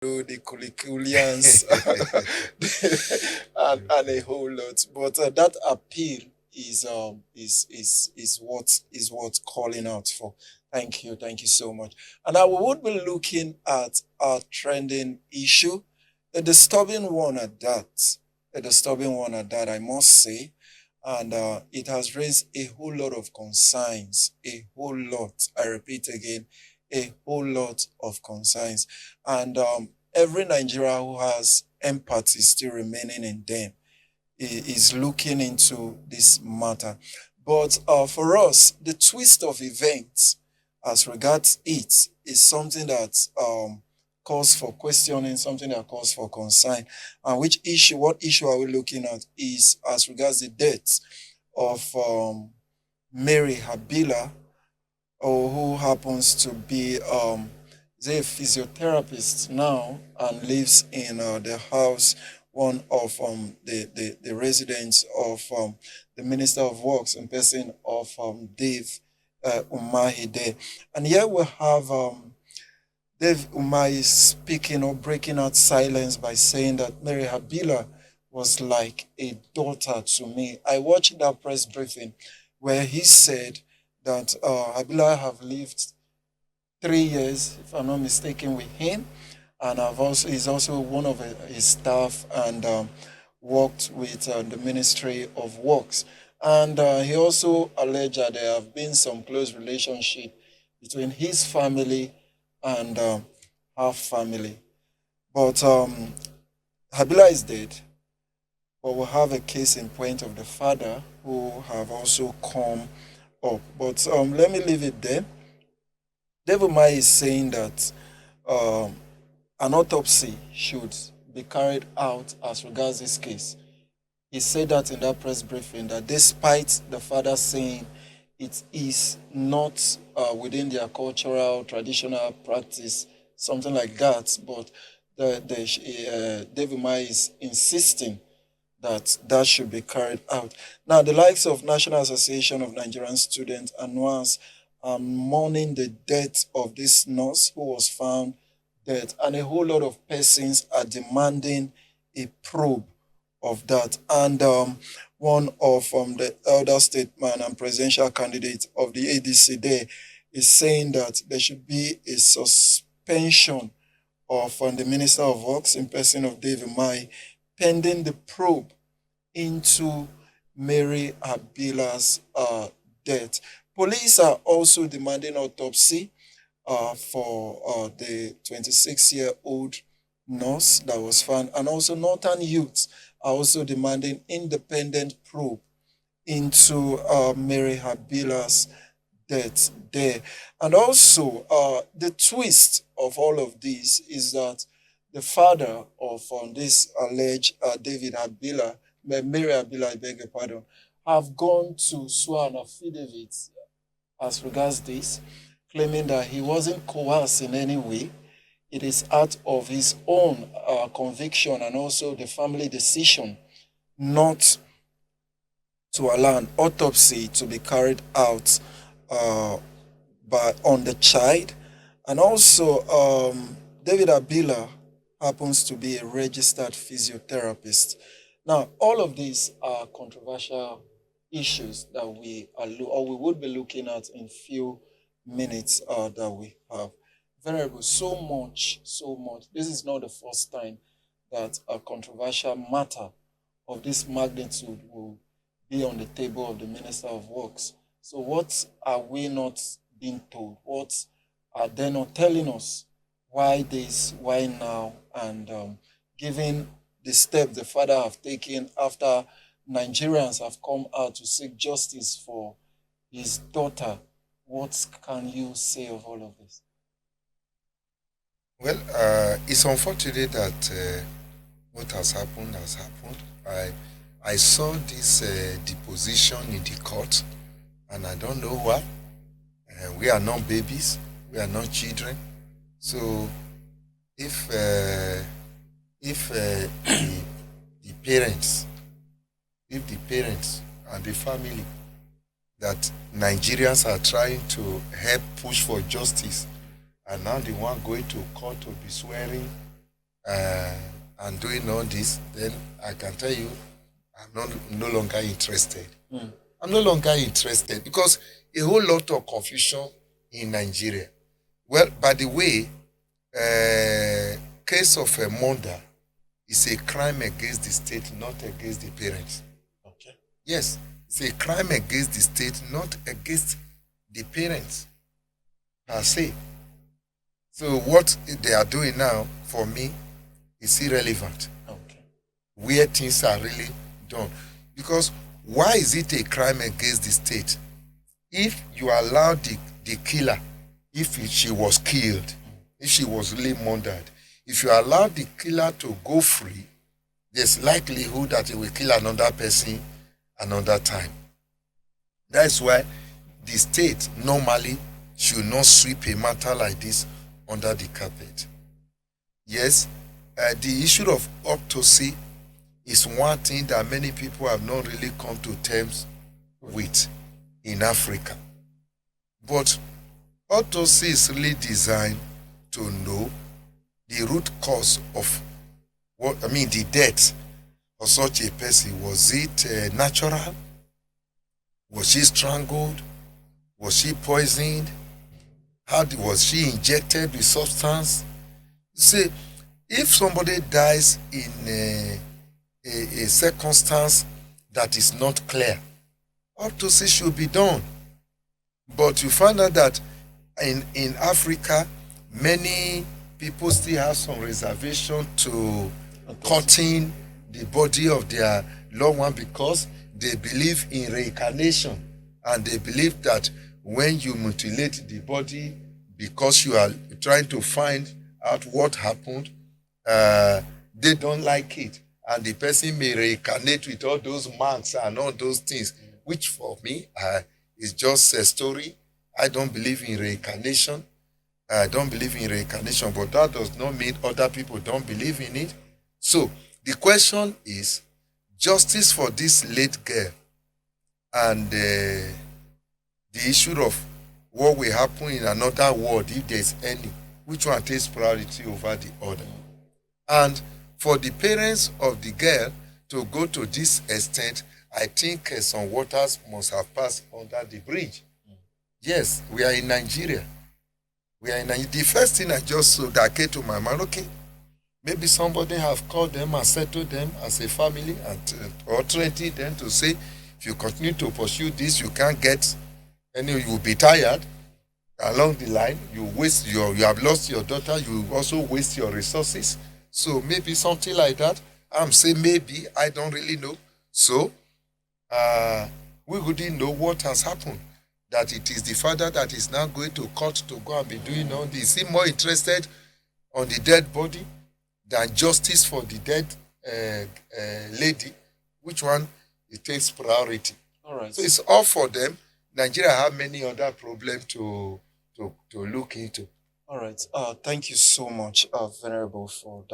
the Kulikulians, and a whole lot. But that appeal is what calling out for. Thank you so much. And I would be looking at a trending issue, a disturbing one at that, I must say, and it has raised a whole lot of concerns, a whole lot. I repeat again, a whole lot of concerns. And every Nigerian who has empathy still remaining in them is looking into this matter. But for us, the twist of events as regards it is something that calls for questioning, something that calls for concern. And what issue are we looking at is as regards the death of Mary Habila, or who happens to be is a physiotherapist now and lives in the house, one of the residents of the Minister of Works in person of Dave Umahide. And here we have Dave Umahi speaking or breaking out silence by saying that Mary Habila was like a daughter to me. I watched that press briefing where he said that Habila have lived 3 years, if I'm not mistaken, with him, and he's also one of his staff, and worked with the Ministry of Works. And he also alleged that there have been some close relationship between his family and her family. But Habila is dead, but we have a case in point of the father who have also come up. But let me leave it there. David Mai is saying that um, an autopsy should be carried out as regards this case. He said that in that press briefing that despite the father saying it is not within their cultural, traditional practice, something like that, but David Mai is insisting that that should be carried out. Now, the likes of National Association of Nigerian Students and NASS are mourning the death of this nurse who was found dead, and a whole lot of persons are demanding a probe of that. And one of the elder statesman and presidential candidate of the ADC there is saying that there should be a suspension of the Minister of Works in person of David Mai pending the probe into Mary Abila's death. Police are also demanding autopsy for the 26-year-old nurse that was found, and also Northern youths are also demanding independent probe into Mary Habila's death there. And also, the twist of all of this is that the father of this alleged David Habila, Mary Habila, I beg your pardon, have gone to swear an affidavit as regards this, claiming that he wasn't coerced in any way. It is out of his own conviction and also the family decision not to allow an autopsy to be carried out uh, on the child. And also, David Abila happens to be a registered physiotherapist. Now, all of these are controversial issues that we would be looking at in few minutes that we have. Venerable, so much, so much. This is not the first time that a controversial matter of this magnitude will be on the table of the Minister of Works. So what are we not being told? What are they not telling us? Why this? Why now? And given the step the father have taken after Nigerians have come out to seek justice for his daughter, what can you say of all of this? Well, it's unfortunate that what has happened has happened. I saw this deposition in the court, and I don't know why. We are not babies. We are not children. So if uh, if the parents, if the parents and the family that Nigerians are trying to help push for justice, and now the one going to court to be swearing and doing all this, then I can tell you no longer interested. I'm no longer interested because a whole lot of confusion in Nigeria. Well, by the way, case of a murder is a crime against the state, not against the parents. Okay. Yes, it's a crime against the state, not against the parents per se. So what they are doing now, for me, is irrelevant. Okay. Where things are really done. Because why is it a crime against the state? If you allow the killer, if she was killed, if she was really murdered, if you allow the killer to go free, there's likelihood that he will kill another person another time. That's why the state normally should not sweep a matter like this under the carpet. Yes, the issue of autopsy is one thing that many people have not really come to terms with in Africa. But autopsy is really designed to know the root cause of the death of such a person. Was it natural? Was she strangled? Was she poisoned? Was she injected with substance? See, if somebody dies in a circumstance that is not clear, autopsy should be done. But you find out that in Africa, many people still have some reservation to cutting the body of their loved one because they believe in reincarnation, and they believe that when you mutilate the body because you are trying to find out what happened, they don't like it, and the person may reincarnate with all those marks and all those things, which for me is just a story. I don't believe in reincarnation. I don't believe in reincarnation, but that does not mean other people don't believe in it. So the question is justice for this late girl, and the issue of what will happen in another world if there's any, which one takes priority over the other. And for the parents of the girl to go to this extent, I think some waters must have passed under the bridge. Yes, we are in Nigeria. The first thing I just saw that came to my mind, okay, maybe somebody have called them and settled them as a family and or threatened them to say, if you continue to pursue this, you can't get any, you will be tired along the line. You have lost your daughter, you also waste your resources. So maybe something like that. I'm saying maybe, I don't really know. So we wouldn't know what has happened. That it is the father that is now going to court to go and be doing all this. Is he more interested on the dead body than justice for the dead lady? Which one it takes priority? All right. So it's all for them. Nigeria have many other problems to look into. All right. Thank you so much, Venerable, for that.